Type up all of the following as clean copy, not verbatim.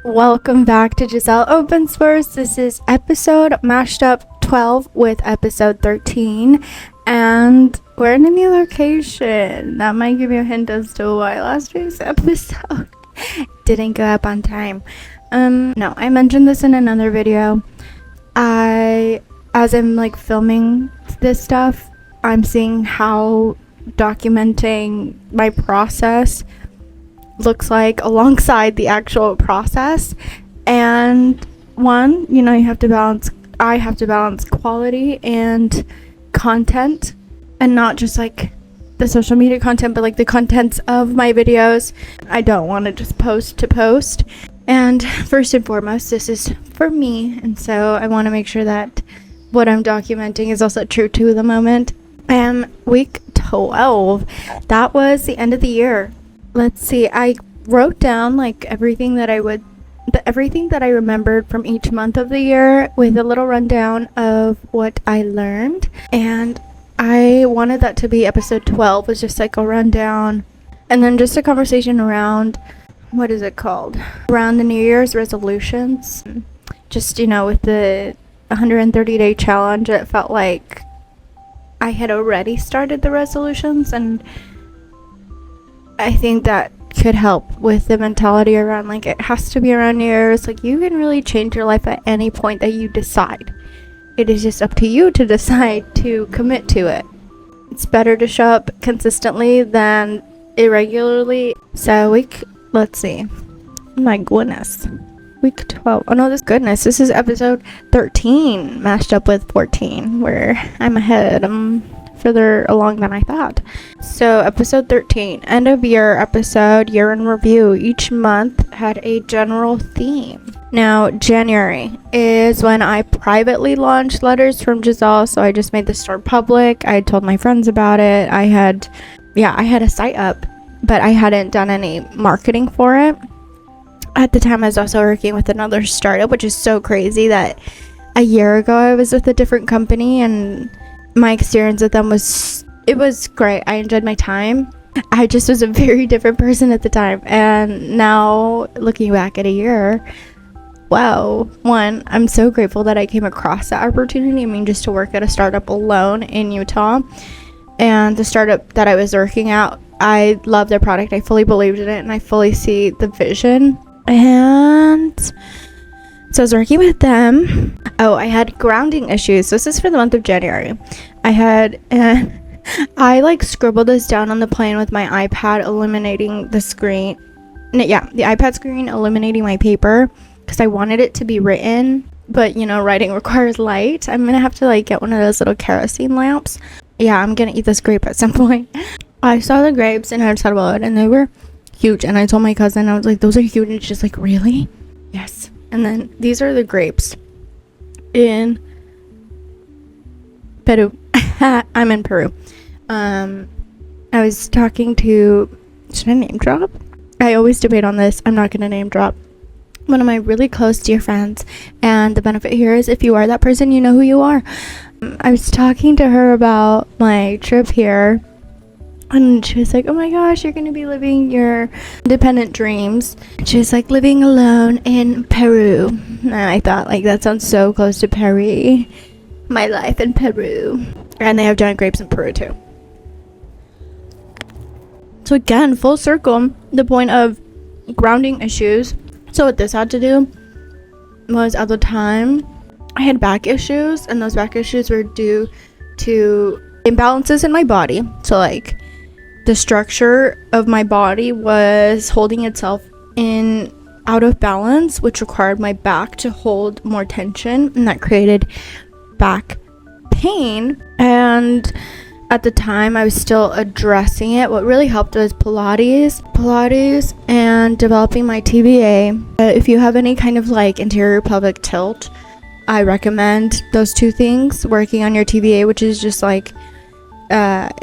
Welcome back to Giselle Open Source. This is episode mashed up 12 with episode 13, and we're in a new location. That might give you a hint as to why last week's episode didn't go up on time. No, I mentioned this in another video. As I'm like filming this stuff, I'm seeing how documenting my process looks like alongside the actual process. And I have to balance quality and content, and not just like the social media content, but like the contents of my videos. I don't want to just post to post. And first and foremost, this is for me, and so I want to make sure that what I'm documenting is also true to the moment. Week 12, that was the end of the year. Let's see, I wrote down like everything that I remembered from each month of the year with a little rundown of what I learned. And I wanted that to be episode 12, was just like a rundown and then just a conversation around, what is it called? Around the New Year's resolutions. Just, with the 130-day challenge, it felt like I had already started the resolutions, and I think that could help with the mentality around like it has to be around New Year's. Like, you can really change your life at any point that you decide. It is just up to you to decide to commit to it. It's better to show up consistently than irregularly. So let's see. My goodness. Week 12. Oh no, this is episode 13 mashed up with 14, where I'm ahead. I'm further along than I thought. So episode 13, end of year episode, year in review. Each month had a general theme. Now January is when I privately launched Letters from Giselle. So I just made the store public. I told my friends about it. I had a site up, but I hadn't done any marketing for it. At the time, I was also working with another startup, which is so crazy that a year ago I was with a different company, and my experience with them was great. I enjoyed my time. I just was a very different person at the time, and now looking back at a year, wow. One, I'm so grateful that I came across that opportunity. I mean, just to work at a startup alone in Utah, and the startup that I was working at, I loved their product. I fully believed in it, and I fully see the vision. And so I was working with them. Oh, I had grounding issues. So this is for the month of January. I scribbled this down on the plane with my iPad, eliminating the screen. The iPad screen, eliminating my paper, because I wanted it to be written. But, writing requires light. I'm going to have to get one of those little kerosene lamps. Yeah, I'm going to eat this grape at some point. I saw the grapes and I just thought about it, and they were huge. And I told my cousin, I was like, those are huge. And she's like, really? Yes. And then these are the grapes in Peru. I'm in Peru. I was talking to, should I name drop? I always debate on this. I'm not going to name drop one of my really close dear friends. And the benefit here is, if you are that person, you know who you are. I was talking to her about my trip here. And she was like, oh my gosh, you're going to be living your independent dreams. She was like, living alone in Peru. And I thought, that sounds so close to Peru. My life in Peru. And they have giant grapes in Peru too. So again, full circle, the point of grounding issues. So what this had to do was, at the time, I had back issues. And those back issues were due to imbalances in my body. So the structure of my body was holding itself out of balance, which required my back to hold more tension, and that created back pain. And at the time, I was still addressing it. What really helped was Pilates, and developing my TBA. If you have any kind of anterior pelvic tilt, I recommend those two things. Working on your TBA, which is just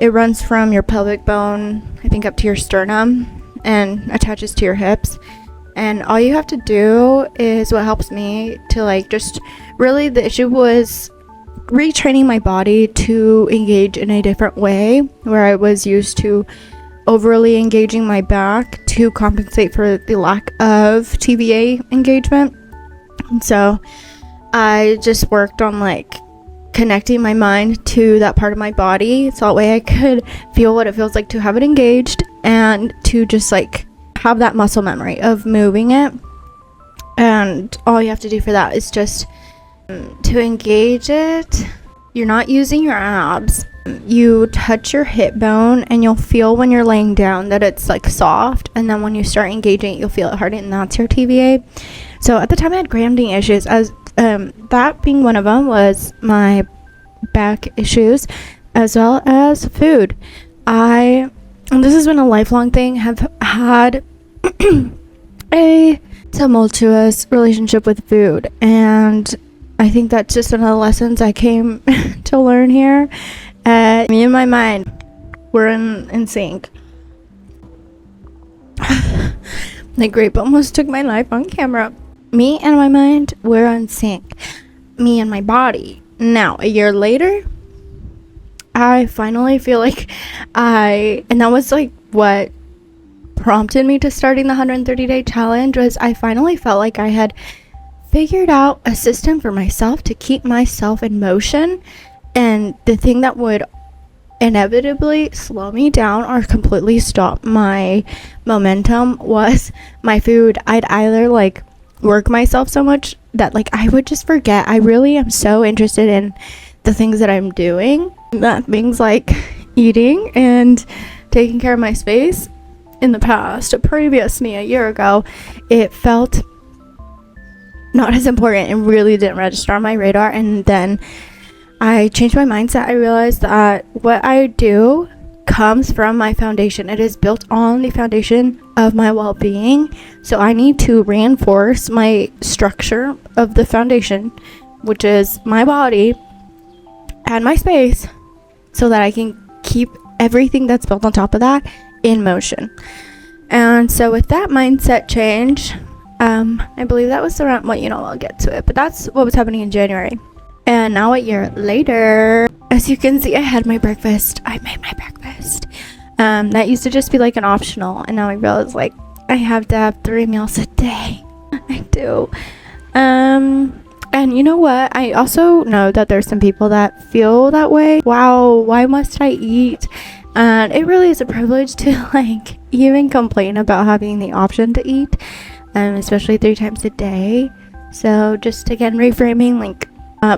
it runs from your pelvic bone, I think, up to your sternum and attaches to your hips. And all you have to do is, what helps me to just really, the issue was retraining my body to engage in a different way, where I was used to overly engaging my back to compensate for the lack of TVA engagement. And so I just worked on like connecting my mind to that part of my body, so that way I could feel what it feels like to have it engaged and to just like have that muscle memory of moving it. And all you have to do for that is just to engage it. You're not using your abs. You touch your hip bone and you'll feel when you're laying down that it's like soft, and then when you start engaging it, you'll feel it harden, and that's your TVA. So at the time I had grounding issues, as that being one of them was my back issues, as well as food. And this has been a lifelong thing, have had a tumultuous relationship with food, and I think that's just one of the lessons I came to learn here. Me and my mind were in sync. The grape almost took my life on camera. Me and my mind were in sync. Me and my body. Now, a year later, I finally feel like and that was like what prompted me to starting the 130-day challenge, was I finally felt like I had figured out a system for myself to keep myself in motion, and the thing that would inevitably slow me down or completely stop my momentum was my food. I'd either like work myself so much that like I would just forget I really am so interested in the things that I'm doing, that things like eating and taking care of my space. In the past, a previous me a year ago, it felt not as important and really didn't register on my radar. And then I changed my mindset. I realized that what I do comes from my foundation. It is built on the foundation of my well-being. So I need to reinforce my structure of the foundation, which is my body and my space, so that I can keep everything that's built on top of that in motion. And so with that mindset change, I believe that was around, well, I'll get to it, but that's what was happening in January. And now a year later, as you can see, I had my breakfast. I made my breakfast. That used to just be like an optional, and now I realize like I have to have 3 meals a day. I do. And you know what? I also know that there's some people that feel that way. Wow, why must I eat? And it really is a privilege to like even complain about having the option to eat, especially 3 times a day. So just again reframing, like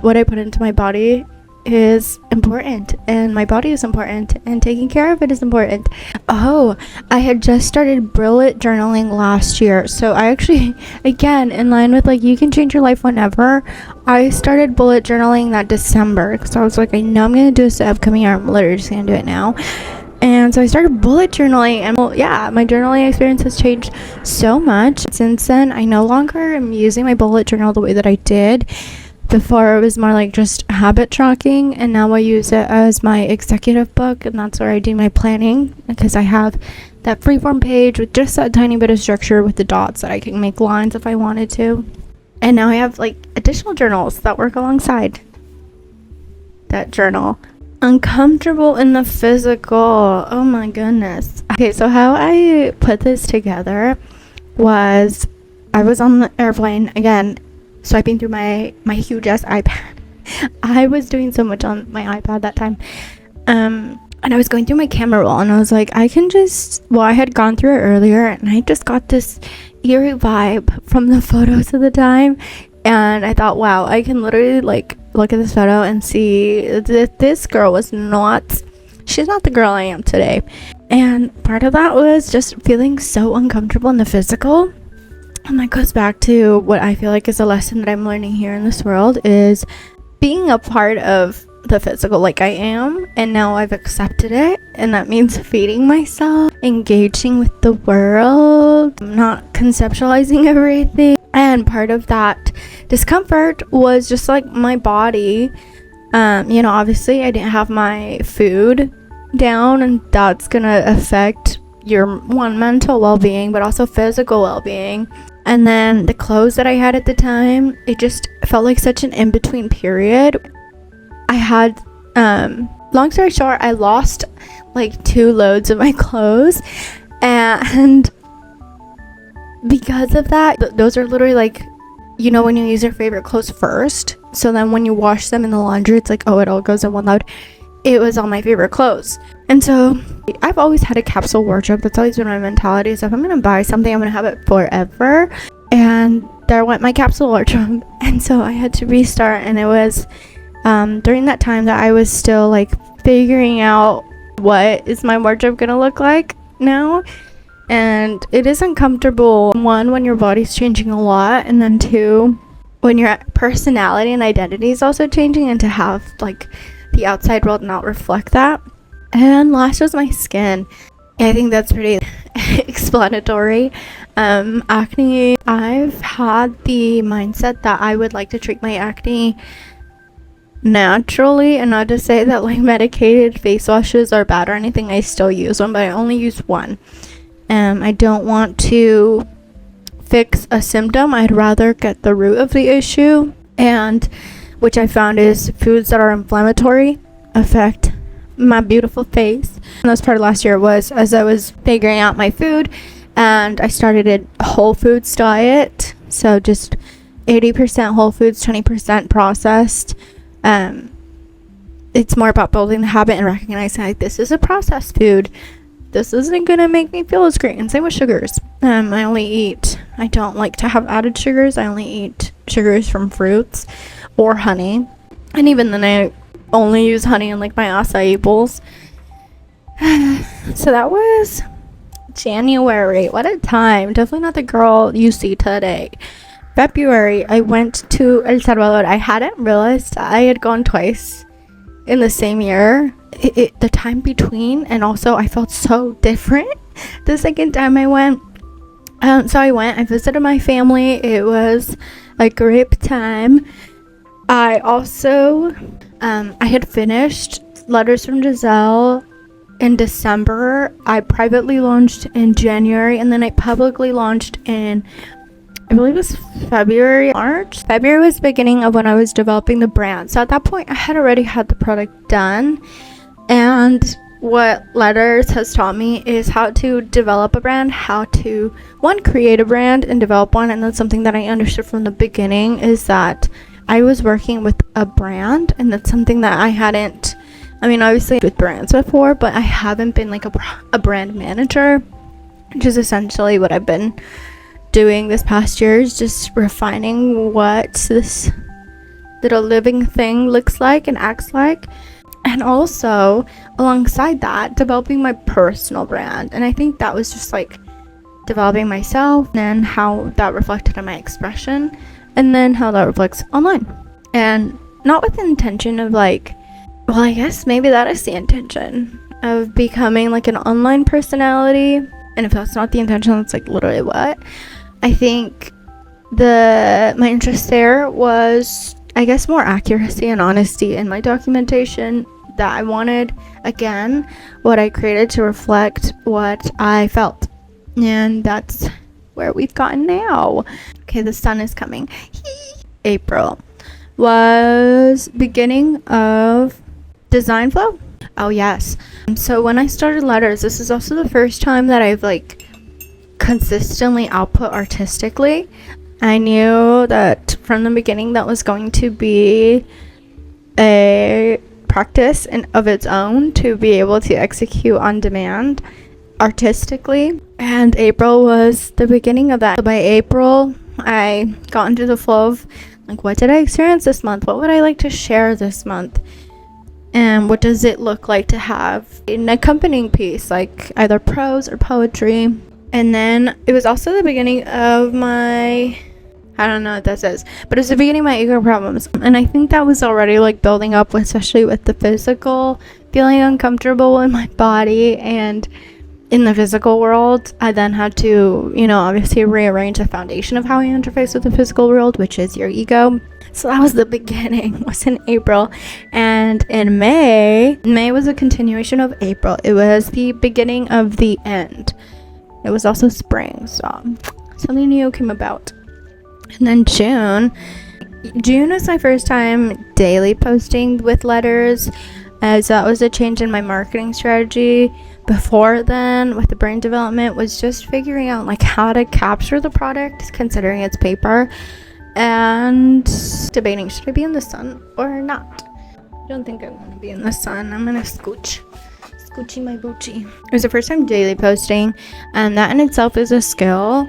what I put into my body is important, and my body is important, and taking care of it is important. Oh, I had just started bullet journaling last year, so I actually, again, in line with like you can change your life whenever, I started bullet journaling that December, because I was like, I know I'm gonna do this upcoming year, I'm literally just gonna do it now. And so I started bullet journaling, and well, yeah, my journaling experience has changed so much since then. I no longer am using my bullet journal the way that I did before. It was more like just habit tracking, and now I use it as my executive book, and that's where I do my planning, because I have that freeform page with just that tiny bit of structure with the dots that I can make lines if I wanted to. And now I have like additional journals that work alongside that journal. Uncomfortable in the physical. Oh my goodness. Okay, so how I put this together was I was on the airplane again, swiping through my huge ass iPad. I was doing so much on my iPad that time. And I was going through my camera roll, and I was like, I had gone through it earlier, and I just got this eerie vibe from the photos of the time. And I thought, wow, I can literally like look at this photo and see that this girl she's not the girl I am today. And part of that was just feeling so uncomfortable in the physical. And that goes back to what I feel like is a lesson that I'm learning here in this world, is being a part of the physical like I am, and now I've accepted it, and that means feeding myself, engaging with the world, not conceptualizing everything. And part of that discomfort was just like my body, obviously I didn't have my food down, and that's gonna affect your mental well-being but also physical well-being. And then the clothes that I had at the time, it just felt like such an in-between period. I had long story short, I lost like 2 loads of my clothes, and because of that, those are literally like, you know, when you use your favorite clothes first, so then when you wash them in the laundry, it's like, oh, it all goes in one load. It was all my favorite clothes. And so I've always had a capsule wardrobe. That's always been my mentality. So if I'm gonna buy something, I'm gonna have it forever. And there went my capsule wardrobe. And so I had to restart, and it was during that time that I was still like figuring out what is my wardrobe gonna look like now. And it isn't comfortable, 1, when your body's changing a lot, and then 2, when your personality and identity is also changing, and to have like the outside world not reflect that. And last was my skin. I think that's pretty explanatory. Acne, I've had the mindset that I would like to treat my acne naturally, and not to say that like medicated face washes are bad or anything. I still use one, but I only use one. I don't want to fix a symptom. I'd rather get the root of the issue, and which I found is foods that are inflammatory affect my beautiful face. And that's part of last year was as I was figuring out my food, and I started a whole foods diet, so just 80% whole foods, 20% processed. It's more about building the habit and recognizing like, this is a processed food, this isn't gonna make me feel as great. And same with sugars. I don't like to have added sugars. I only eat sugars from fruits or honey, and even then I only use honey in like my acai bowls. So that was January. What a time. Definitely not the girl you see today. February, I went to El Salvador. I hadn't realized I had gone twice in the same year. The time between, and also I felt so different the second time I went. I visited my family. It was a great time. I also I had finished Letters from Giselle in December. I privately launched in January, and then I publicly launched in, I believe it was March. February was the beginning of when I was developing the brand. So at that point I had already had the product done. And what Letters has taught me is how to develop a brand, how to, 1, create a brand and develop one. And that's something that I understood from the beginning, is that I was working with a brand, and that's something that I hadn't, I mean, obviously with brands before, but I haven't been like a brand manager, which is essentially what I've been doing this past year, is just refining what this little living thing looks like and acts like. And also alongside that, developing my personal brand. And I think that was just like developing myself, and how that reflected on my expression, and then how that reflects online. And not with the intention of like, well, I guess maybe that is the intention of becoming like an online personality. And if that's not the intention, that's like literally what I think. My interest there was, I guess, more accuracy and honesty in my documentation, that I wanted, again, what I created to reflect what I felt. And that's where we've gotten now. Okay, the sun is coming. April was beginning of design flow. Oh yes. So when I started Letters, this is also the first time that I've like consistently output artistically. I knew that from the beginning that was going to be a practice of its own to be able to execute on demand artistically, and April was the beginning of that. So by April, I got into the flow of like, what did I experience this month? What would I like to share this month? And what does it look like to have an accompanying piece, like either prose or poetry? And then it was also the beginning of my, I don't know what that says, but it was the beginning of my ego problems. And I think that was already like building up, especially with the physical, feeling uncomfortable in my body and in the physical world. I then had to, obviously rearrange the foundation of how I interface with the physical world, which is your ego. So that was the beginning, was in April. And in May was a continuation of April. It was the beginning of the end. It was also spring, so something new came about. And then June was my first time daily posting with Letters. as that was a change in my marketing strategy. Before then, with the brand development, was just figuring out like how to capture the product considering it's paper, and debating, should I be in the sun or not? I don't think I want to be in the sun. I'm gonna scoochy my boochie. It was the first time daily posting, and that in itself is a skill.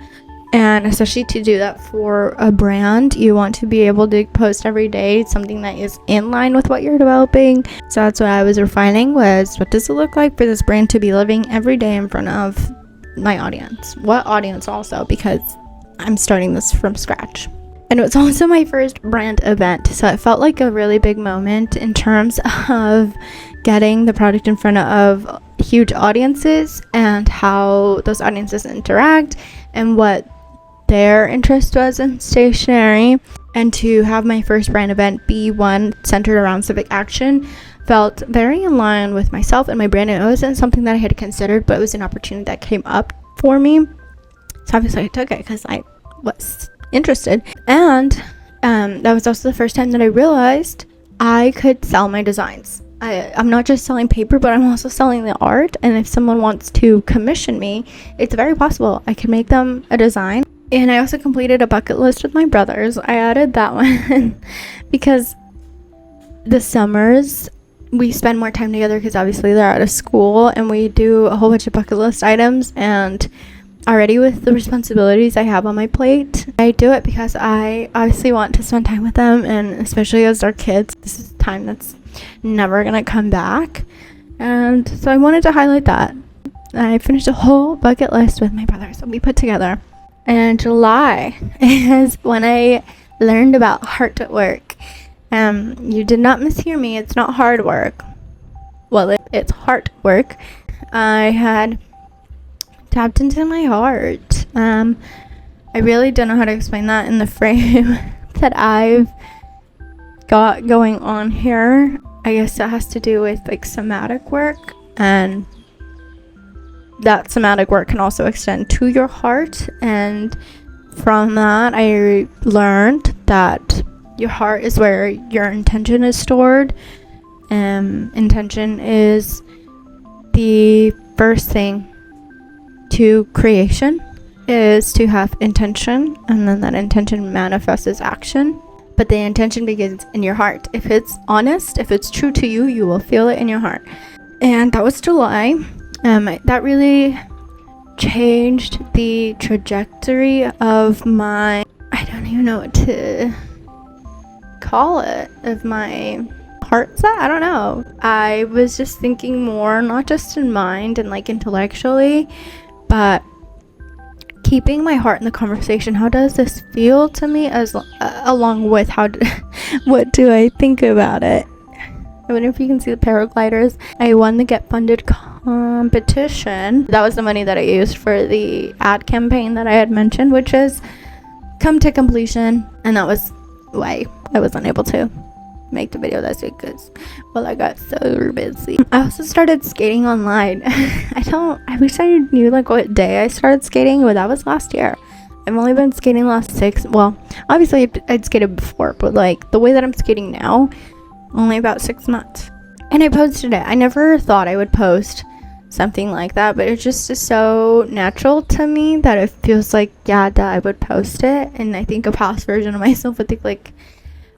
And especially to do that for a brand, you want to be able to post every day something that is in line with what you're developing. So that's what I was refining, was what does it look like for this brand to be living every day in front of my audience? What audience also, because I'm starting this from scratch. And it was also my first brand event, so it felt like a really big moment in terms of getting the product in front of huge audiences and how those audiences interact and what their interest was in stationery. And to have my first brand event be one centered around civic action felt very in line with myself and my brand. And it wasn't something that I had considered, but it was an opportunity that came up for me, so obviously I took it because I was interested. And that was also the first time that I realized I could sell my designs. I'm not just selling paper, but I'm also selling the art. And if someone wants to commission me, it's very possible I can make them a design. And I also completed a bucket list with my brothers. I added that one because the summers we spend more time together, because obviously they're out of school, and we do a whole bunch of bucket list items. And already with the responsibilities I have on my plate, I do it because I obviously want to spend time with them, and especially as they're kids, this is time that's never gonna come back. And so I wanted to highlight that. I finished a whole bucket list with my brothers that we put together. And July is when I learned about heart work. You did not mishear me. It's not hard work. Well, it's heart work. I had tapped into my heart. I really don't know how to explain that in the frame that I've got going on here. I guess that has to do with like somatic work, and that somatic work can also extend to your heart. And from that, I learned that your heart is where your intention is stored. Intention is the first thing to creation, is to have intention, and then that intention manifests as action. But the intention begins in your heart. If it's honest, if it's true to you, you will feel it in your heart. And that was July. That really changed the trajectory of my, I don't even know what to call it, of my heart set. I don't know. I was just thinking more, not just in mind and like intellectually, but keeping my heart in the conversation. How does this feel to me, as along with what do I think about it? I wonder if you can see the paragliders. I won the Get Funded competition. That was the money that I used for the ad campaign that I had mentioned, which has come to completion, and that was why I was unable to make the video this week, because I got so busy. I also started skating online. I wish I knew like what day I started skating, but that was last year. I've only been skating last 6, well, obviously I'd skated before, but like the way that I'm skating now, only about 6 months. And I posted it. I never thought I would post something like that, but it just is so natural to me that it feels like, yeah, that I would post it. And I think a past version of myself would think like,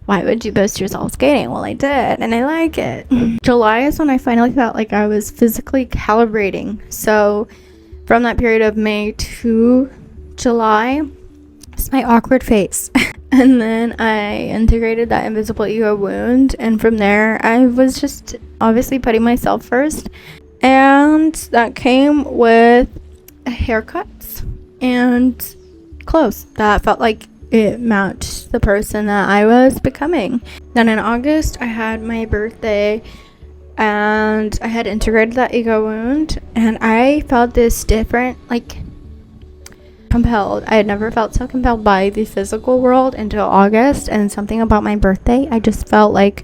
why would you post yourself skating? Well, I did, and I like it. July is when I finally felt like I was physically calibrating. So from that period of May to July, it's my awkward face. And then I integrated that invisible ego wound, and from there I was just obviously putting myself first, and that came with haircuts and clothes that felt like it matched the person that I was becoming. Then in August I had my birthday, and I had integrated that ego wound, and I felt this different, like, compelled. I had never felt so compelled by the physical world until August, and something about my birthday, I just felt like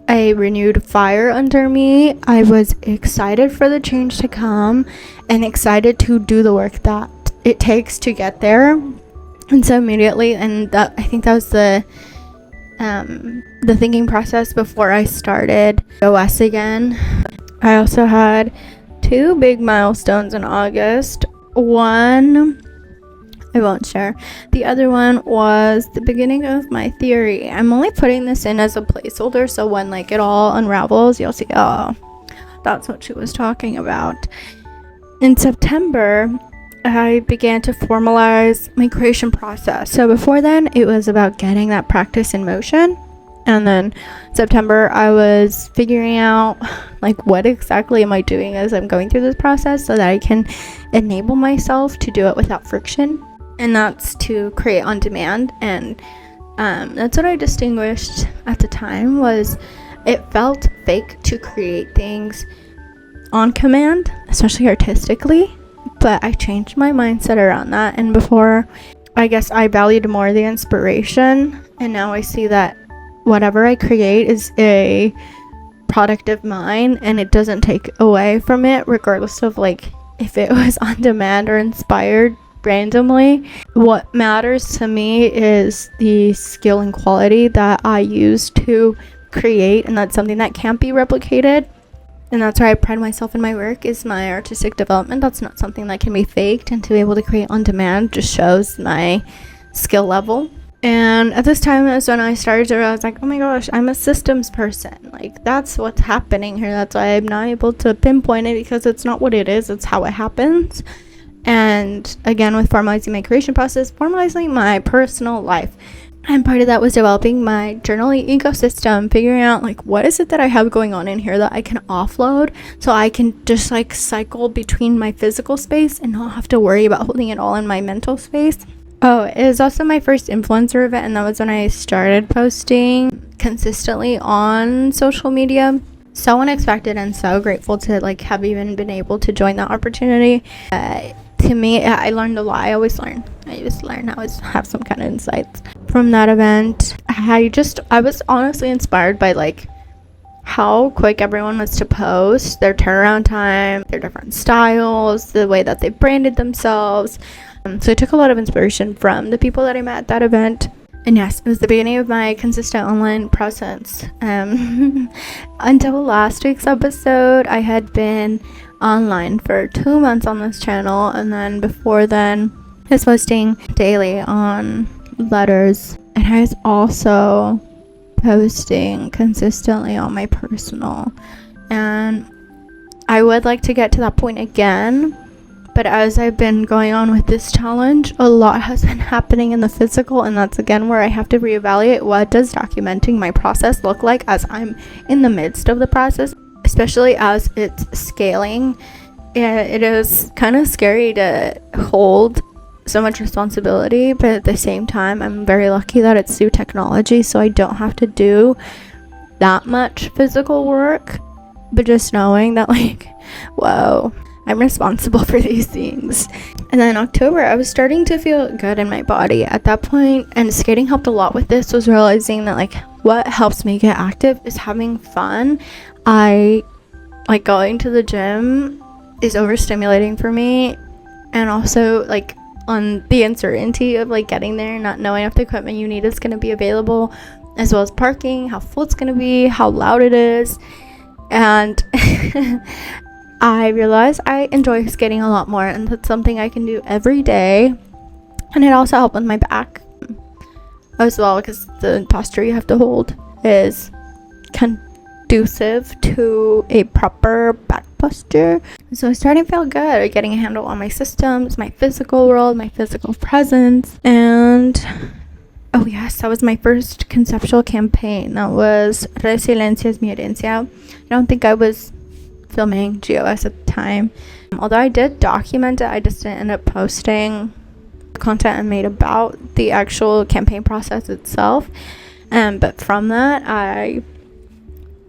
a renewed fire under me. I was excited for the change to come and excited to do the work that it takes to get there. And so immediately, and that, I think that was the the thinking process before I started OS again. I also had 2 big milestones in August. One I won't share. The other one was the beginning of my theory. I'm only putting this in as a placeholder, so when like it all unravels, you'll see, oh, that's what she was talking about. In September, I began to formalize my creation process. So before then, it was about getting that practice in motion. And then September, I was figuring out like what exactly am I doing as I'm going through this process so that I can enable myself to do it without friction. And that's to create on demand. And that's what I distinguished at the time, was it felt fake to create things on command, especially artistically. But I changed my mindset around that. And before, I guess I valued more the inspiration. And now I see that whatever I create is a product of mine, and it doesn't take away from it, regardless of like if it was on demand or inspired randomly. What matters to me is the skill and quality that I use to create, and that's something that can't be replicated. And that's where I pride myself in my work, is my artistic development. That's not something that can be faked, and to be able to create on demand just shows my skill level. And at this time is when I started to realize, like, oh my gosh, I'm a systems person. Like, that's what's happening here. That's why I'm not able to pinpoint it, because it's not what it is, it's how it happens. And again, with formalizing my creation process, formalizing my personal life. And part of that was developing my journaling ecosystem, figuring out like what is it that I have going on in here that I can offload, so I can just like cycle between my physical space and not have to worry about holding it all in my mental space. Oh, it was also my first influencer event, and that was when I started posting consistently on social media. So unexpected and so grateful to like have even been able to join that opportunity. To me, I learned a lot. I always learn. I always have some kind of insights from that event. I was honestly inspired by like how quick everyone was to post, their turnaround time, their different styles, the way that they branded themselves. So I took a lot of inspiration from the people that I met at that event. And yes, it was the beginning of my consistent online presence. Until last week's episode, I had been online for 2 months on this channel, and then before then, I was posting daily on Letters, and I was also posting consistently on my personal. And I would like to get to that point again. But as I've been going on with this challenge, a lot has been happening in the physical, and that's again where I have to reevaluate what does documenting my process look like as I'm in the midst of the process, especially as it's scaling. It is kind of scary to hold so much responsibility, but at the same time, I'm very lucky that it's through technology, so I don't have to do that much physical work. But just knowing that, like, whoa, I'm responsible for these things. And then in October, I was starting to feel good in my body at that point, and skating helped a lot with this. Was realizing that like what helps me get active is having fun. I like going to the gym is overstimulating for me, and also like on the uncertainty of like getting there, not knowing if the equipment you need is going to be available, as well as parking, how full it's going to be, how loud it is. And I realized I enjoy skating a lot more, and that's something I can do every day. And it also helped with my back as well, because the posture you have to hold is conducive to a proper back posture. So I started to feel good, getting a handle on my systems, my physical world, my physical presence. And oh yes, that was my first conceptual campaign. That was Resiliencia es mi herencia. I don't think I was filming GOS at the time. Although I did document it, I just didn't end up posting content I made about the actual campaign process itself. But from that, I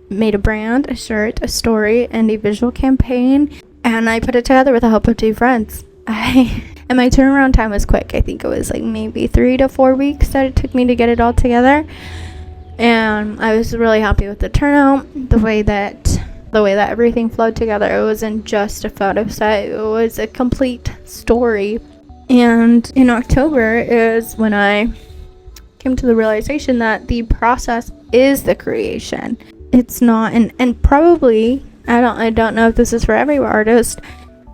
made a brand, a shirt, a story, and a visual campaign, and I put it together with the help of 2 friends. And my turnaround time was quick. I think it was like maybe 3 to 4 weeks that it took me to get it all together. And I was really happy with the turnout, the way that everything flowed together. It wasn't just a photo set, it was a complete story. And in October is when I came to the realization that the process is the creation. It's not, and probably, I don't know if this is for every artist,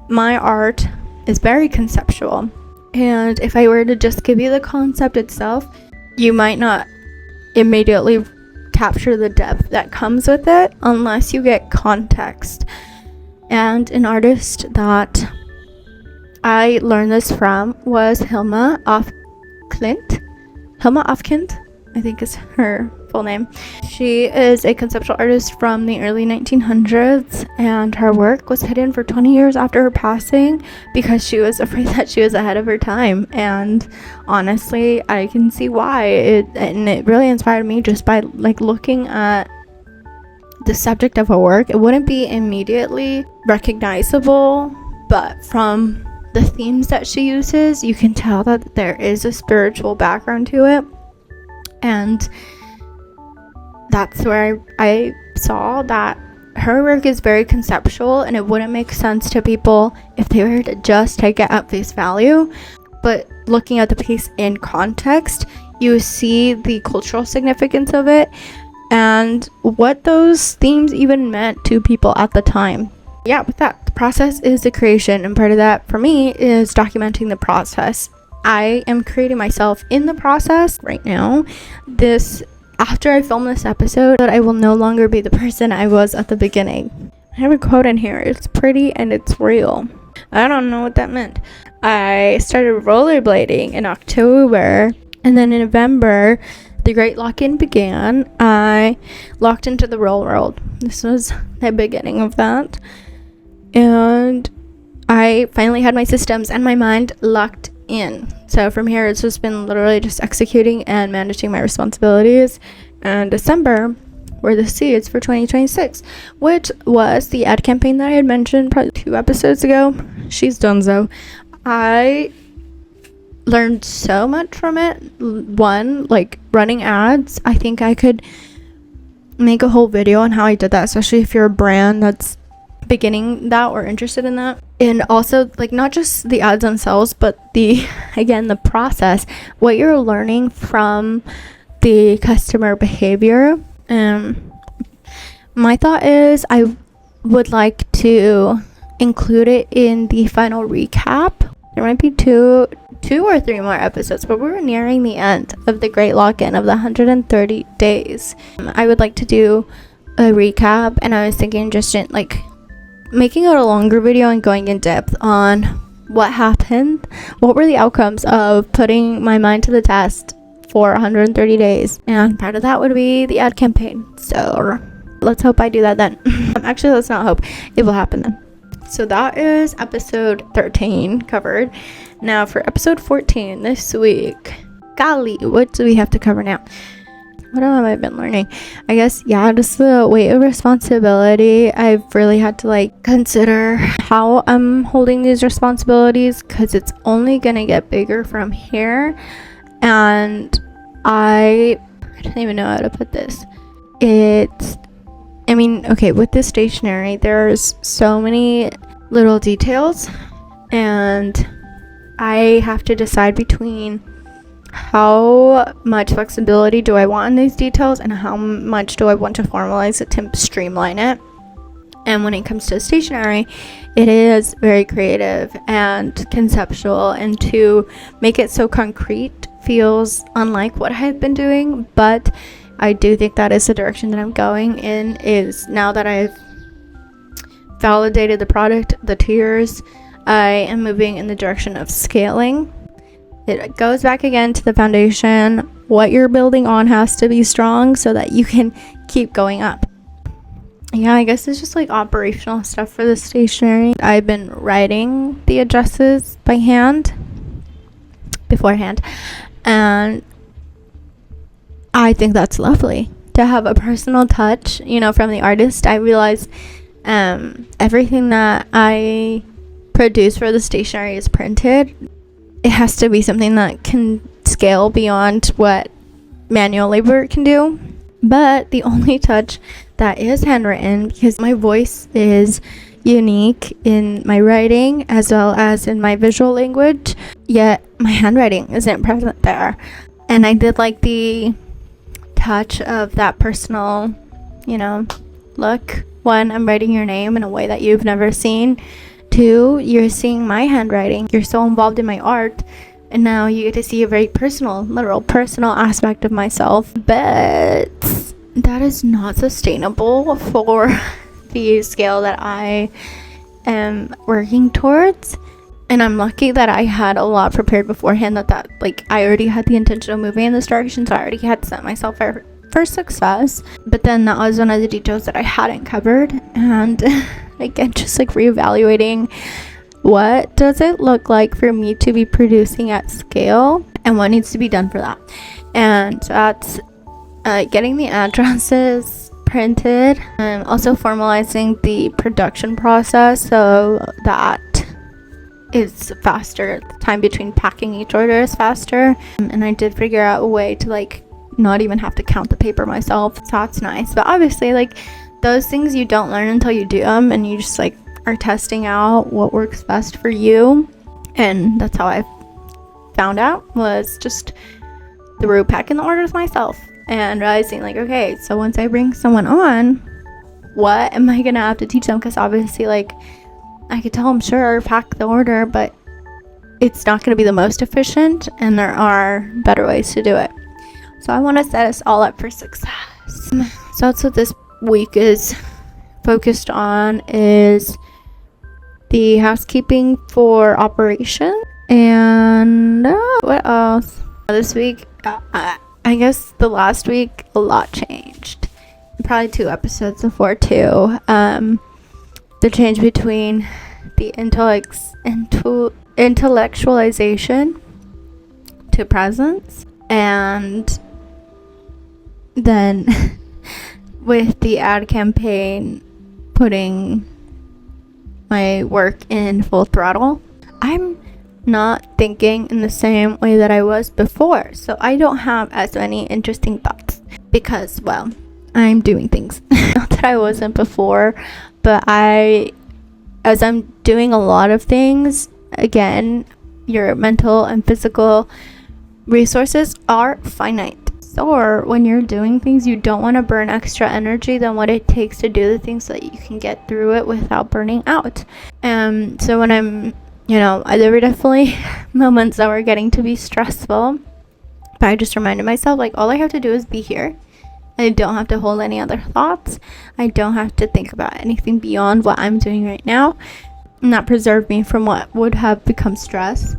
my art is very conceptual. And if I were to just give you the concept itself, you might not immediately capture the depth that comes with it unless you get context. And an artist that I learned this from was Hilma af Klint, I think is her full name. She is a conceptual artist from the early 1900s, and her work was hidden for 20 years after her passing because she was afraid that she was ahead of her time. And honestly, I can see why. It really inspired me just by like looking at the subject of her work. It wouldn't be immediately recognizable, but from the themes that she uses, you can tell that there is a spiritual background to it. And that's where I saw that her work is very conceptual, and it wouldn't make sense to people if they were to just take it at face value. But looking at the piece in context, you see the cultural significance of it and what those themes even meant to people at the time. Yeah, with that, the process is the creation, and part of that for me is documenting the process. I am creating myself in the process right now. After I film this episode, I will no longer be the person I was at the beginning. I have a quote in here. It's pretty and it's real. I don't know what that meant. I started rollerblading in October, and then in November, the great lock-in began. I locked into the real world. This was the beginning of that. And I finally had my systems and my mind locked in. So from here, it's just been literally just executing and managing my responsibilities. And December were the seeds for 2026, which was the ad campaign that I had mentioned probably 2 episodes ago. She's donezo. I learned so much from it. One, like running ads. I think I could make a whole video on how I did that, especially if you're a brand that's beginning that or interested in that. And also, like, not just the ads themselves, but the process, what you're learning from the customer behavior. My thought is I would like to include it in the final recap. There might be two or 3 more episodes, but we're nearing the end of the great lock-in of the 130 days. I would like to do a recap, and I was thinking just like making it a longer video and going in depth on what happened, what were the outcomes of putting my mind to the test for 130 days. And part of that would be the ad campaign. So let's hope I do that then. Actually, let's not hope. It will happen then. So that is episode 13 covered. Now for episode 14 this week. Golly, what do we have to cover now? What have I been learning? I guess, just the weight of responsibility. I've really had to like consider how I'm holding these responsibilities, because it's only gonna get bigger from here. And I don't even know how to put this. With this stationery, there's so many little details, and I have to decide between how much flexibility do I want in these details and how much do I want to formalize it to streamline it. And when it comes to stationery, it is very creative and conceptual, and to make it so concrete feels unlike what I've been doing. But I do think that is the direction that I'm going in, is now that I've validated the product, the tiers, I am moving in the direction of scaling. It goes back again to the foundation. What you're building on has to be strong so that you can keep going up. I guess it's just like operational stuff for the stationery. I've been writing the addresses by hand beforehand, and I think that's lovely to have a personal touch, from the artist. I realized everything that I produce for the stationery is printed. It has to be something that can scale beyond what manual labor can do. But the only touch that is handwritten, because my voice is unique in my writing as well as in my visual language, yet my handwriting isn't present there. And I did like the touch of that personal, look. One, I'm writing your name in a way that you've never seen. Two, you're seeing my handwriting. You're so involved in my art, and now you get to see a very personal, literal personal aspect of myself. But that is not sustainable for the scale that I am working towards. And I'm lucky that I had a lot prepared beforehand, that like I already had the intention of moving in this direction, so I already had set myself for success. But then that was one of the details that I hadn't covered, and again, just like reevaluating what does it look like for me to be producing at scale and what needs to be done for that. And that's getting the addresses printed, and also formalizing the production process so that it's faster. The time between packing each order is faster. And I did figure out a way to like not even have to count the paper myself, so that's nice. But obviously, like, those things you don't learn until you do them, and you just like are testing out what works best for you. And that's how I found out, was just through packing the orders myself and realizing like, okay, so once I bring someone on, what am I gonna have to teach them? Because obviously, like, I could tell them, sure, pack the order, but it's not going to be the most efficient, and there are better ways to do it. So I want to set us all up for success. So that's what this week is focused on, is the housekeeping for operation. And what else? This week, I guess the last week, a lot changed. Probably 2 episodes before too. The change between the intellectualization to presence, and then with the ad campaign putting my work in full throttle. I'm not thinking in the same way that I was before, so I don't have as many interesting thoughts because, well, I'm doing things not that I wasn't before, but as I'm doing a lot of things, again, your mental and physical resources are finite. So when you're doing things, you don't want to burn extra energy than what it takes to do the things so that you can get through it without burning out. So when I'm, there were definitely moments that were getting to be stressful, but I just reminded myself, like, all I have to do is be here. I don't have to hold any other thoughts. I don't have to think about anything beyond what I'm doing right now. And that preserved me from what would have become stress.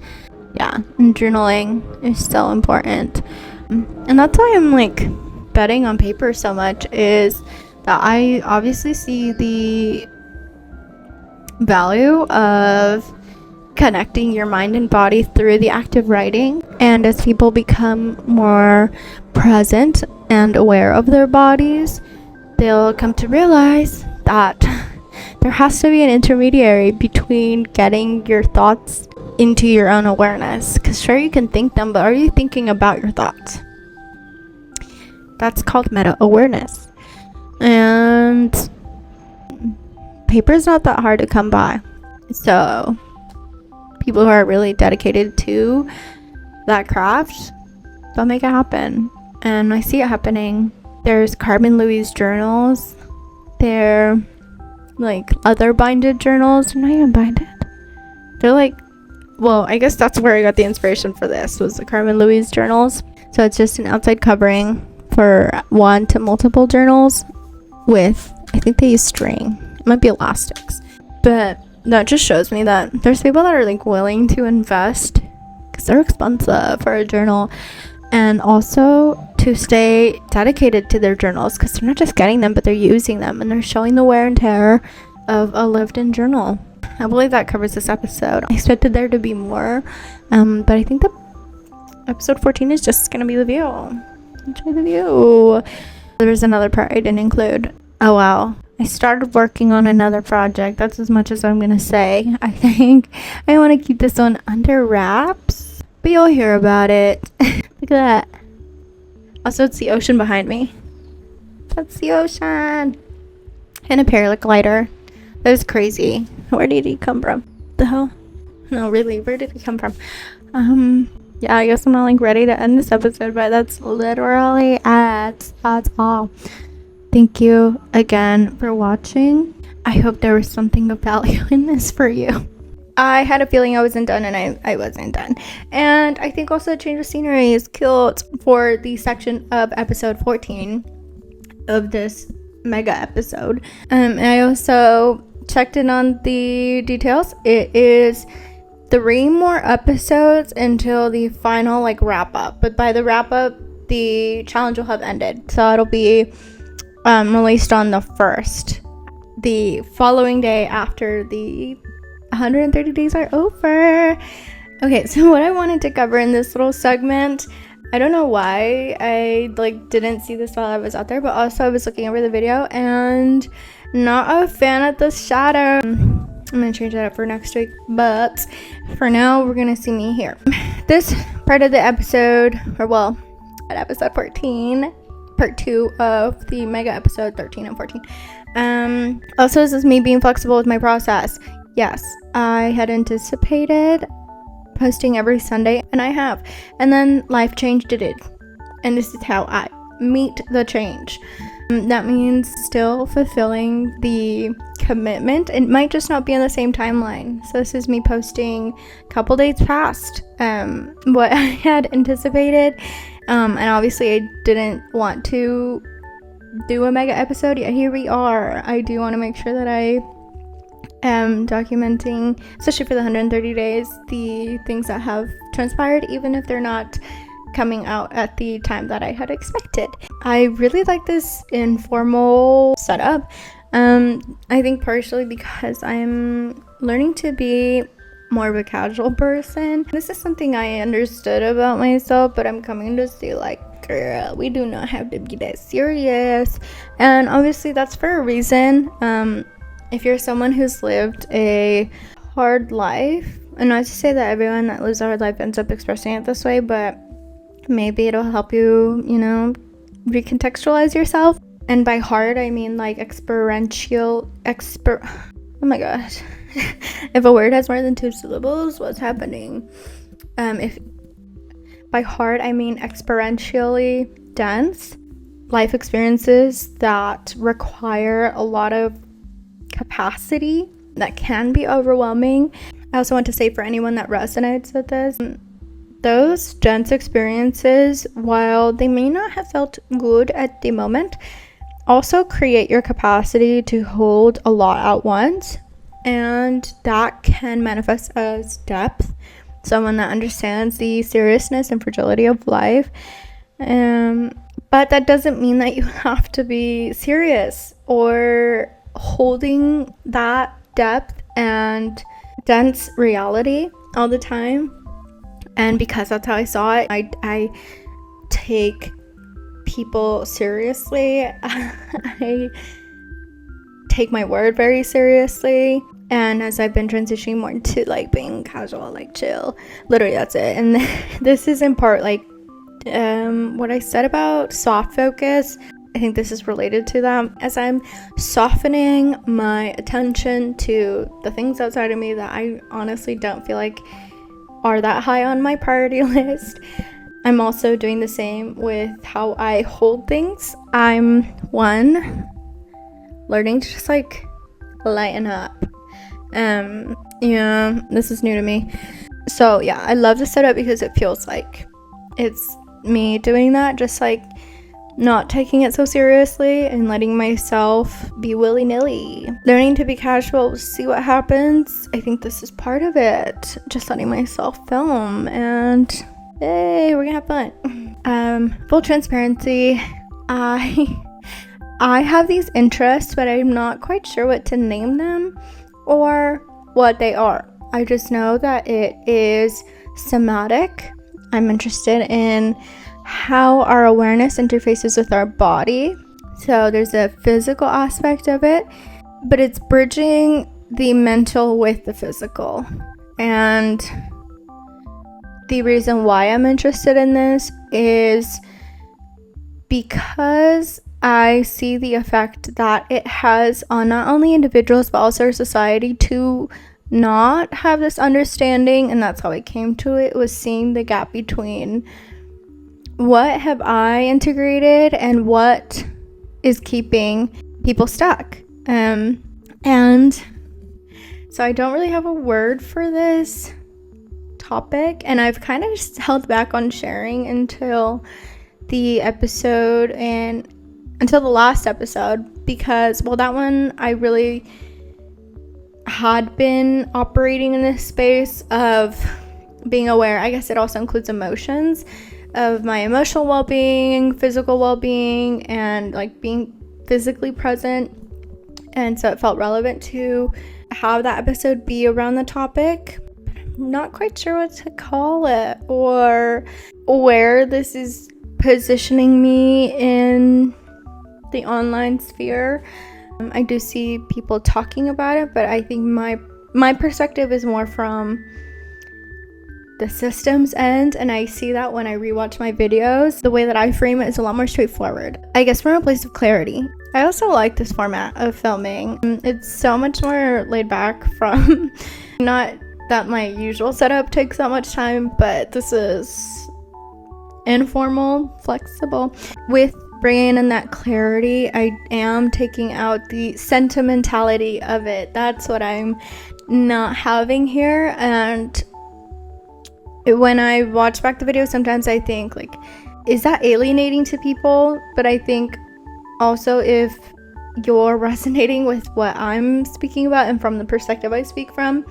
Yeah, and journaling is so important. And that's why I'm like betting on paper so much, is that I obviously see the value of connecting your mind and body through the act of writing. And as people become more present and aware of their bodies, they'll come to realize that there has to be an intermediary between getting your thoughts into your own awareness. Because sure, you can think them, but are you thinking about your thoughts? That's called meta-awareness. And paper is not that hard to come by. So people who are really dedicated to that craft, they'll make it happen. And I see it happening. There's Carbon Louise journals. They're like other binded journals. They're not even binded. They're like, well, I guess that's where I got the inspiration for this, was the Carbon Louise journals. So it's just an outside covering for 1 to multiple journals with, I think they use string. It might be elastics. But that just shows me that there's people that are like willing to invest, because they're expensive for a journal, and also to stay dedicated to their journals, because they're not just getting them, but they're using them, and they're showing the wear and tear of a lived-in journal. I believe that covers this episode. I expected there to be more, but I think that episode 14 is just gonna be the view. Enjoy the view. There's another part I didn't include. Oh wow, I started working on another project. That's as much as I'm gonna say. I think I want to keep this one under wraps, but you'll hear about it. Look at that. Also, it's the ocean behind me. That's the ocean. And a paraglider. That was crazy. Where did he come from? The hell? No, really, where did he come from? yeah, I guess I'm not like ready to end this episode, but that's literally it. That's all. Thank you again for watching. I hope there was something of value in this for you. I had a feeling I wasn't done, and I wasn't done. And I think also change of scenery is cute for the section of episode 14 of this mega episode. And I also checked in on the details. It is 3 more episodes until the final like wrap up, but by the wrap up the challenge will have ended, so it'll be released on the 1st, the following day after the 130 days are over. Okay, so what I wanted to cover in this little segment, I don't know why I like didn't see this while I was out there, but also I was looking over the video and not a fan of the shadow. I'm gonna change that up for next week, but for now we're gonna see me here. This part of the episode, or well, at episode 14, part 2 of the mega episode 13 and 14, also this is me being flexible with my process. Yes, I had anticipated posting every Sunday, and I have, and then life changed it, and this is how I meet the change. That means still fulfilling the commitment. It might just not be on the same timeline, so this is me posting a couple days past what I had anticipated, and obviously I didn't want to do a mega episode yet. Here we are. I do want to make sure that I am documenting, especially for the 130 days, the things that have transpired, even if they're not coming out at the time that I had expected. I really like this informal setup. I think partially because I'm learning to be more of a casual person. This is something I understood about myself, but I'm coming to see like, girl, we do not have to be that serious. And obviously that's for a reason. If you're someone who's lived a hard life, and not to say that everyone that lives a hard life ends up expressing it this way, but maybe it'll help you, you know, recontextualize yourself. And by hard, I mean like oh my gosh. If a word has more than 2 syllables, what's happening? If by hard, I mean experientially dense life experiences that require a lot of capacity that can be overwhelming. I also want to say, for anyone that resonates with this, those dense experiences, while they may not have felt good at the moment, also create your capacity to hold a lot at once, and that can manifest as depth, someone that understands the seriousness and fragility of life. But that doesn't mean that you have to be serious or holding that depth and dense reality all the time. And because that's how I saw it, I take people seriously. I take my word very seriously. And as I've been transitioning more into like being casual, like chill, literally that's it. And this is in part like what I said about soft focus. I think this is related to that. As I'm softening my attention to the things outside of me that I honestly don't feel like are that high on my priority list, I'm also doing the same with how I hold things. I'm learning to just like lighten up. Yeah, this is new to me. So yeah, I love the setup because it feels like it's me doing that, just like not taking it so seriously and letting myself be willy-nilly, learning to be casual, see what happens. I think this is part of it, just letting myself film, and hey, we're gonna have fun. Full transparency, I have these interests, but I'm not quite sure what to name them or what they are. I just know that it is somatic. I'm interested in how our awareness interfaces with our body. So there's a physical aspect of it, but it's bridging the mental with the physical. And the reason why I'm interested in this is because I see the effect that it has on not only individuals but also our society to not have this understanding, and that's how I came to it, was seeing the gap between what have I integrated and what is keeping people stuck. And so I don't really have a word for this topic, and I've kind of just held back on sharing until the episode and until the last episode, because, well, that one I really had been operating in this space of being aware. I guess it also includes emotions, of my emotional well-being, physical well-being, and like being physically present. And so it felt relevant to have that episode be around the topic. I'm not quite sure what to call it or where this is positioning me in the online sphere. I do see people talking about it, but I think my perspective is more from the systems end, and I see that when I rewatch my videos. The way that I frame it is a lot more straightforward, I guess, from a place of clarity. I also like this format of filming. It's so much more laid back from not that my usual setup takes that much time, but this is informal, flexible. With bringing in that clarity, I am taking out the sentimentality of it. That's what I'm not having here. And when I watch back the video, sometimes I think, like, is that alienating to people? But I think also, if you're resonating with what I'm speaking about and from the perspective I speak from,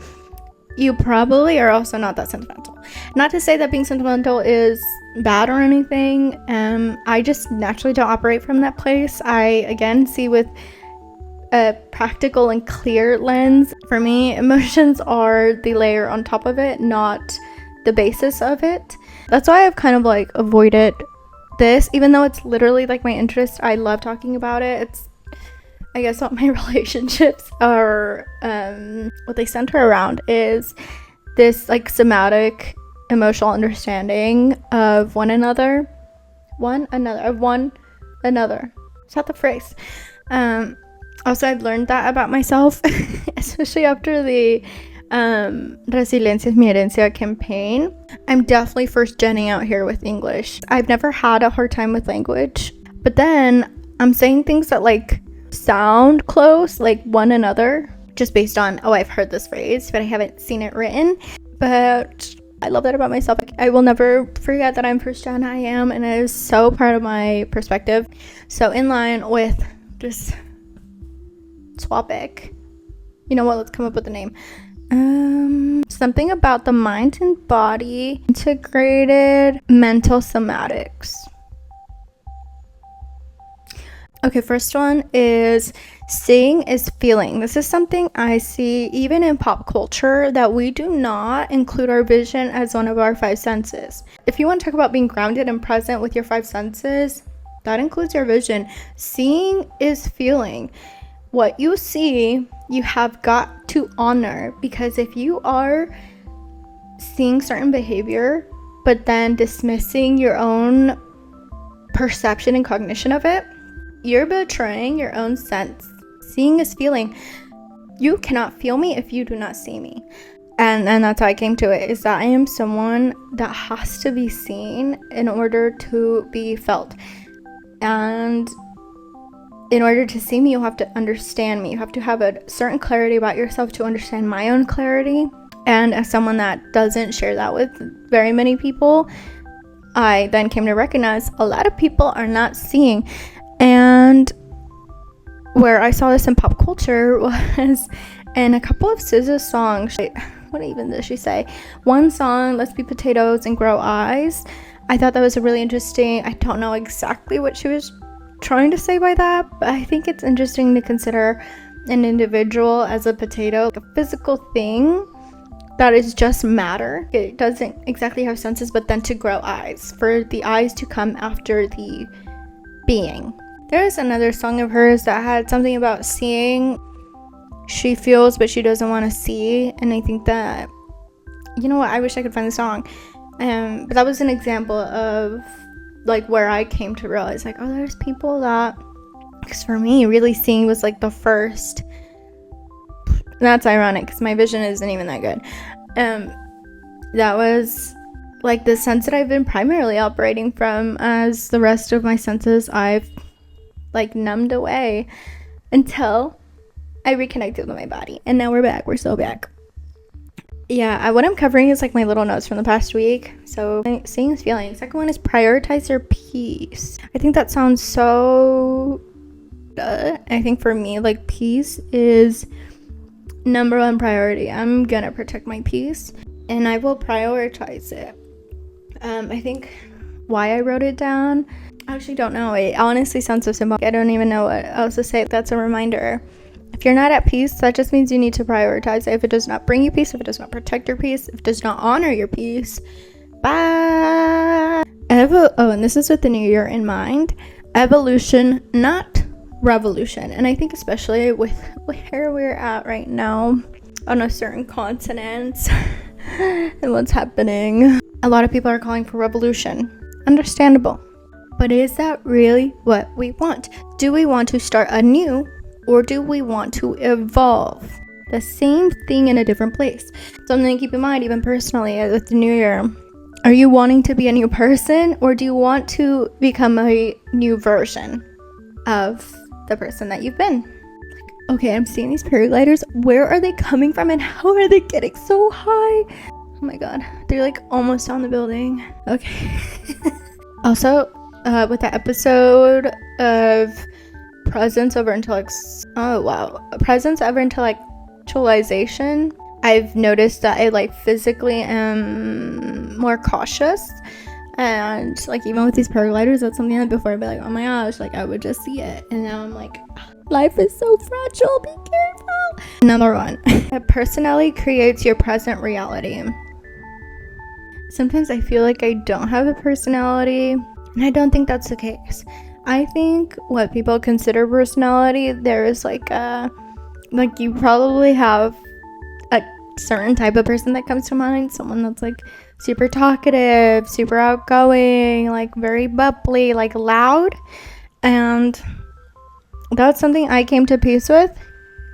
you probably are also not that sentimental. Not to say that being sentimental is bad or anything. I just naturally don't operate from that place. I, again, see with a practical and clear lens. For me, emotions are the layer on top of it, not the basis of it. That's why I've kind of like avoided this, even though it's literally like my interest. I love talking about it. It's, I guess, what my relationships are, what they center around is this like somatic emotional understanding of one another. Is that the phrase? Also, I've learned that about myself, especially after the Resiliencia es mi herencia campaign. I'm definitely first genning out here with English. I've never had a hard time with language, but then I'm saying things that like sound close, like one another, just based on, oh, I've heard this phrase, but I haven't seen it written. But I love that about myself. I will never forget that I'm first gen. I am, and it is so part of my perspective. So in line with just swapic, you know what, let's come up with a name. Something about the mind and body integrated mental somatics. Okay, first one is seeing is feeling. This is something I see even in pop culture, that we do not include our vision as one of our five senses. If you want to talk about being grounded and present with your five senses, that includes your vision. Seeing is feeling. What you see, you have got to honor, because if you are seeing certain behavior but then dismissing your own perception and cognition of it, you're betraying your own sense. Seeing is feeling. You cannot feel me if you do not see me. And that's how I came to it, is that I am someone that has to be seen in order to be felt. And in order to see me, you have to understand me. You have to have a certain clarity about yourself to understand my own clarity. And as someone that doesn't share that with very many people, I then came to recognize a lot of people are not seeing. And where I saw this in pop culture was in a couple of SZA's songs. What even did she say? One song, Let's Be Potatoes and Grow Eyes. I thought that was a really interesting, I don't know exactly what she was trying to say by that, but I think it's interesting to consider an individual as a potato, like a physical thing that is just matter. It doesn't exactly have senses, but then to grow eyes, for the eyes to come after the being. There's another song of hers that had something about seeing. She feels, but she doesn't want to see. And I think that, you know what, I wish I could find the song. But that was an example of like where I came to realize, like, oh, there's people that, because for me, really seeing was like the first That's ironic because my vision isn't even that good. That was like the sense that I've been primarily operating from, as the rest of my senses I've like numbed away until I reconnected with my body. And now we're back. We're so back. Yeah, what I'm covering is like my little notes from the past week. So seeing is feeling. Second one is prioritize your peace. I think that sounds so I think for me, like, peace is number one priority. I'm gonna protect my peace and I will prioritize it. I think why I wrote it down, I actually don't know. It honestly sounds so simple. I don't even know what else to say. That's a reminder. If you're not at peace, that just means you need to prioritize it. If it does not bring you peace, if it does not protect your peace, if it does not honor your peace, bye. And this is with the new year in mind. Evolution, not revolution. And I think especially with where we're at right now on a certain continent and what's happening, a lot of people are calling for revolution. Understandable. But is that really what we want? Do we want to start anew, or do we want to evolve? The same thing in a different place. Something to keep in mind, even personally, with the new year. Are you wanting to be a new person, or do you want to become a new version of the person that you've been? Okay, I'm seeing these paragliders. Where are they coming from, and how are they getting so high? Oh my god, they're like almost on the building. Okay. Also, with the episode of presence over intellectualization, I've noticed that I like physically am more cautious. And like even with these paragliders, that's something that before I'd be like, oh my gosh, like I would just see it, and now I'm like, life is so fragile, be careful. Another one. A personality creates your present reality. Sometimes I feel like I don't have a personality, and I don't think that's the case. I think what people consider personality, there is like you probably have a certain type of person that comes to mind. Someone that's like super talkative, super outgoing, like very bubbly, like loud. And that's something I came to peace with,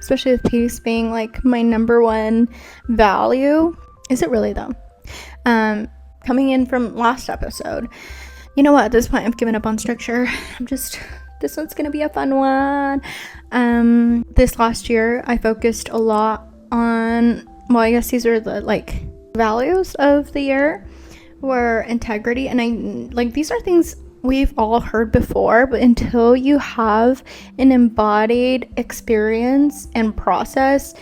especially with peace being like my number one value. Is it really though? Coming in from last episode, you know what, at this point I've given up on structure. This one's gonna be a fun one. This last year I focused a lot on, well, I guess these are the like values of the year, were integrity. And I like, these are things we've all heard before, but until you have an embodied experience and process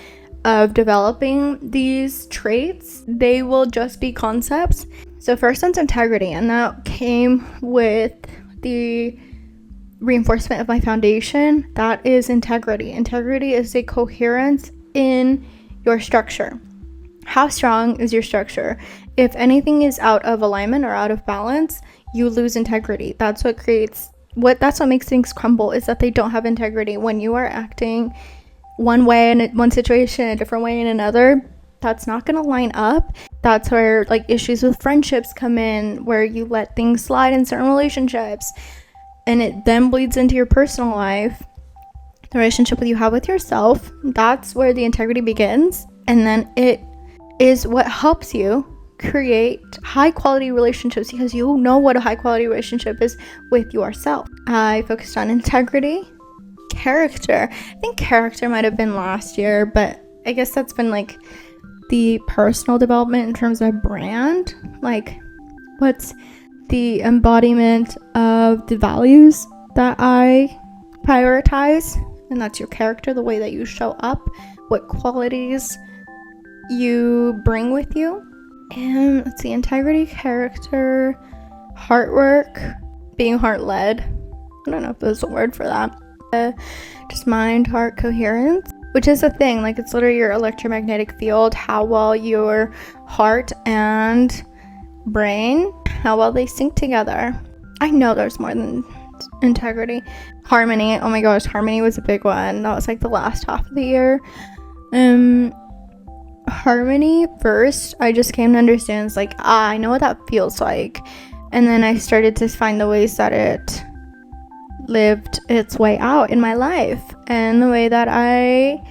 of developing these traits, they will just be concepts. So first one's integrity, and that came with the reinforcement of my foundation. That is integrity. Integrity is a coherence in your structure. How strong is your structure? If anything is out of alignment or out of balance, you lose integrity. That's what makes things crumble, is that they don't have integrity. When you are acting one way in one situation, a different way in another, that's not going to line up. That's where like issues with friendships come in, where you let things slide in certain relationships, and it then bleeds into your personal life. The relationship that you have with yourself, that's where the integrity begins, and then it is what helps you create high quality relationships, because you know what a high quality relationship is with yourself. I focused on integrity. Character, I think character might have been last year, but I guess that's been like the personal development in terms of brand, like what's the embodiment of the values that I prioritize, and that's your character, the way that you show up, what qualities you bring with you. And let's see, integrity, character, heart work, being heart-led. I don't know if there's a word for that. Just mind, heart, coherence, which is a thing. Like, it's literally your electromagnetic field, how well your heart and brain, how well they sync together. I know there's more than integrity. Harmony, oh my gosh, harmony was a big one. That was like the last half of the year. Harmony, first I just came to understand, it's like, I know what that feels like, and then I started to find the ways that it lived its way out in my life, and the way that I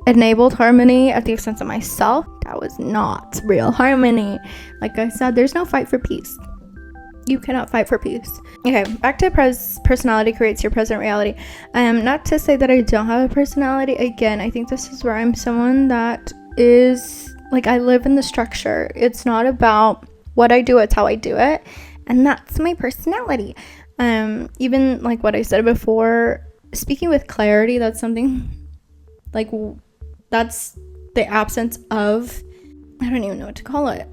enabled harmony at the expense of myself, that was not real harmony. Like I said, there's no fight for peace. You cannot fight for peace. Okay, back to personality creates your present reality. Not to say that I don't have a personality. Again, I think this is where I'm someone that is like, I live in the structure. It's not about what I do, it's how I do it, and that's my personality. Even like what I said before, speaking with clarity, that's something like, that's the absence of, I don't even know what to call it.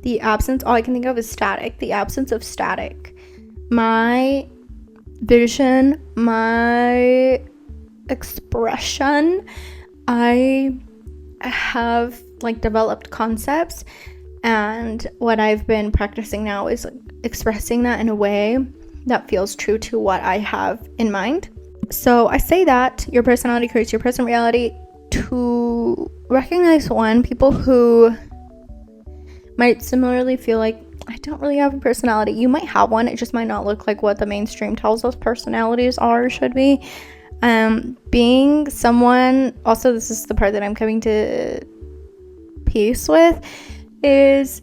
The absence, all I can think of is static. The absence of static. My vision, my expression, I have like developed concepts, and what I've been practicing now is like expressing that in a way that feels true to what I have in mind. So I say that your personality creates your present reality to recognize, one, people who might similarly feel like, I don't really have a personality. You might have one, it just might not look like what the mainstream tells us personalities are or should be. Being someone, also this is the part that I'm coming to peace with, is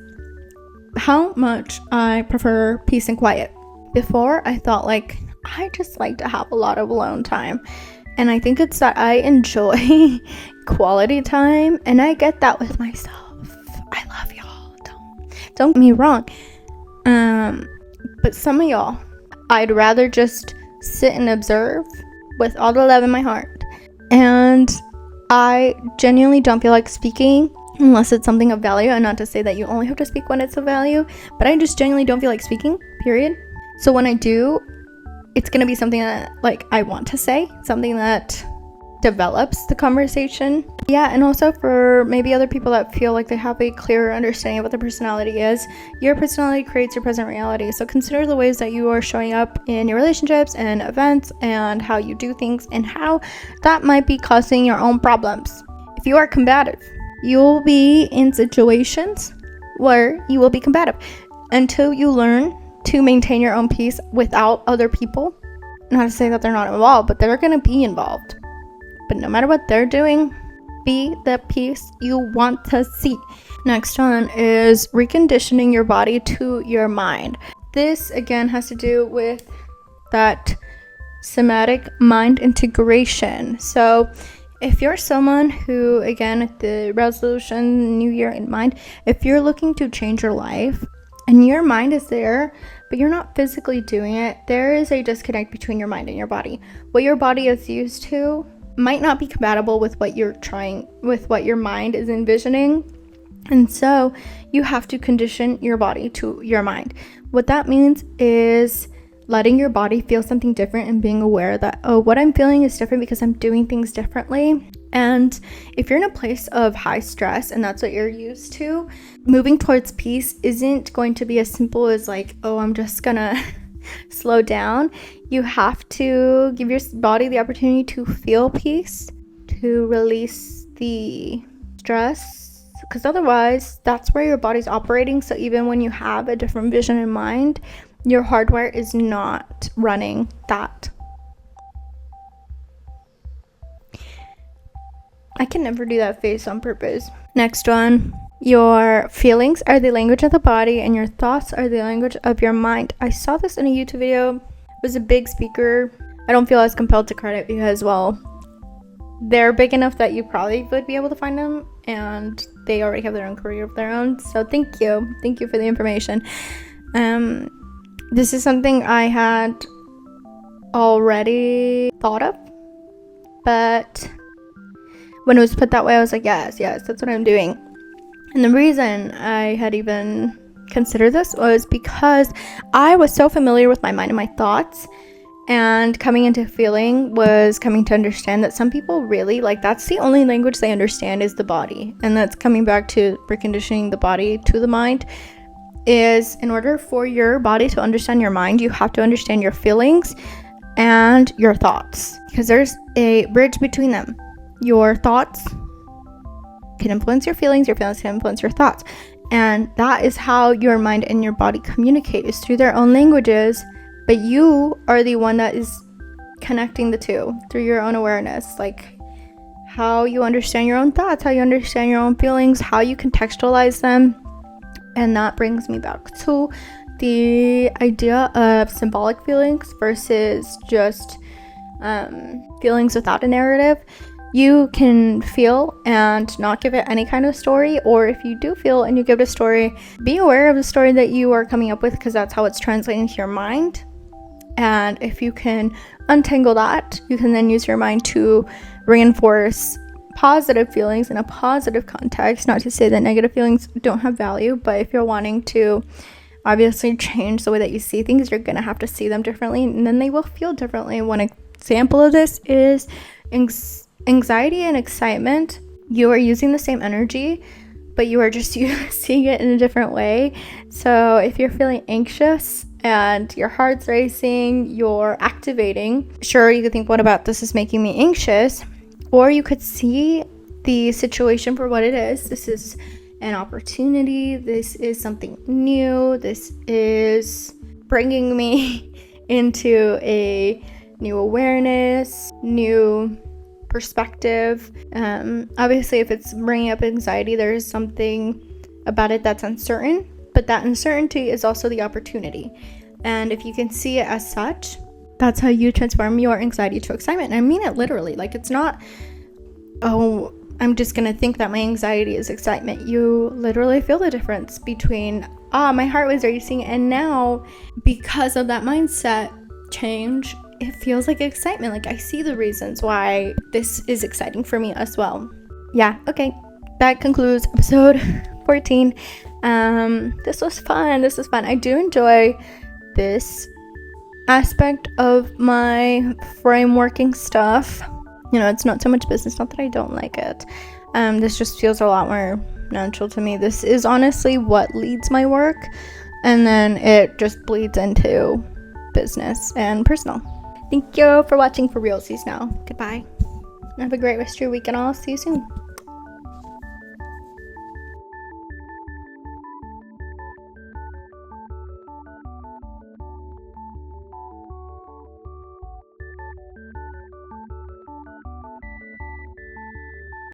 how much I prefer peace and quiet. Before, I thought like, I just like to have a lot of alone time, and I think it's that I enjoy quality time, and I get that with myself. I love y'all, don't get me wrong, but some of y'all, I'd rather just sit and observe with all the love in my heart, and I genuinely don't feel like speaking unless it's something of value. And not to say that you only have to speak when it's of value, but I just genuinely don't feel like speaking, period. So when I do, it's gonna be something that like I want to say, something that develops the conversation. Yeah, and also for maybe other people that feel like they have a clearer understanding of what their personality is, your personality creates your present reality. So consider the ways that you are showing up in your relationships and events, and how you do things, and how that might be causing your own problems. If you are combative, you will be in situations where you will be combative until you learn to maintain your own peace without other people. Not to say that they're not involved, but they're going to be involved. But no matter what they're doing, be the peace you want to see. Next one is reconditioning your body to your mind. This again has to do with that somatic mind integration. So if you're someone who, again, the resolution, new year in mind, if you're looking to change your life and your mind is there, but you're not physically doing it, there is a disconnect between your mind and your body. What your body is used to might not be compatible with what your mind is envisioning. And so you have to condition your body to your mind. What that means is letting your body feel something different and being aware that, oh, what I'm feeling is different because I'm doing things differently. And if you're in a place of high stress and that's what you're used to, moving towards peace isn't going to be as simple as like, oh, I'm just gonna slow down. You have to give your body the opportunity to feel peace, to release the stress, because otherwise that's where your body's operating. So even when you have a different vision in mind, your hardware is not running that. I can never do that face on purpose. Next one. Your feelings are the language of the body, and your thoughts are the language of your mind. I saw this in a YouTube video. It was a big speaker. I don't feel as compelled to credit because, well, they're big enough that you probably would be able to find them, and they already have their own career of their own. So thank you for the information. This is something I had already thought of, but when it was put that way, I was like, yes, that's what I'm doing. And the reason I had even considered this was because I was so familiar with my mind and my thoughts, and coming into feeling was coming to understand that some people really, like, that's the only language they understand is the body. And that's coming back to reconditioning the body to the mind. Is in order for your body to understand your mind, you have to understand your feelings and your thoughts, because there's a bridge between them. Your thoughts can influence your feelings can influence your thoughts, and that is how your mind and your body communicate, is through their own languages, but you are the one that is connecting the two through your own awareness. Like, how you understand your own thoughts, how you understand your own feelings, how you contextualize them. And that brings me back to the idea of symbolic feelings versus just feelings without a narrative. You can feel and not give it any kind of story, or if you do feel and you give it a story, be aware of the story that you are coming up with, because that's how it's translating to your mind. And if you can untangle that, you can then use your mind to reinforce positive feelings in a positive context. Not to say that negative feelings don't have value, but if you're wanting to obviously change the way that you see things, you're gonna have to see them differently, and then they will feel differently. One example of this is anxiety and excitement. You are using the same energy, but you are just seeing it in a different way. So if you're feeling anxious and your heart's racing, you're activating, sure, you could think, what about this is making me anxious? Or you could see the situation for what it is. This is an opportunity. This is something new. This is bringing me into a new awareness, new perspective. Obviously, if it's bringing up anxiety, there is something about it that's uncertain, but that uncertainty is also the opportunity. And if you can see it as such, that's how you transform your anxiety to excitement. And I mean it literally. Like, it's not, oh, I'm just gonna think that my anxiety is excitement. You literally feel the difference between, my heart was racing, and now, because of that mindset change, it feels like excitement. Like, I see the reasons why this is exciting for me as well. Yeah, okay. That concludes episode 14. This was fun. I do enjoy this aspect of my frameworking stuff. You know, it's not so much business, not that I don't like it. This just feels a lot more natural to me. This is honestly what leads my work, and then it just bleeds into business and personal. Thank you for watching For Realsies now. Goodbye. Have a great rest of your week, and I'll see you soon.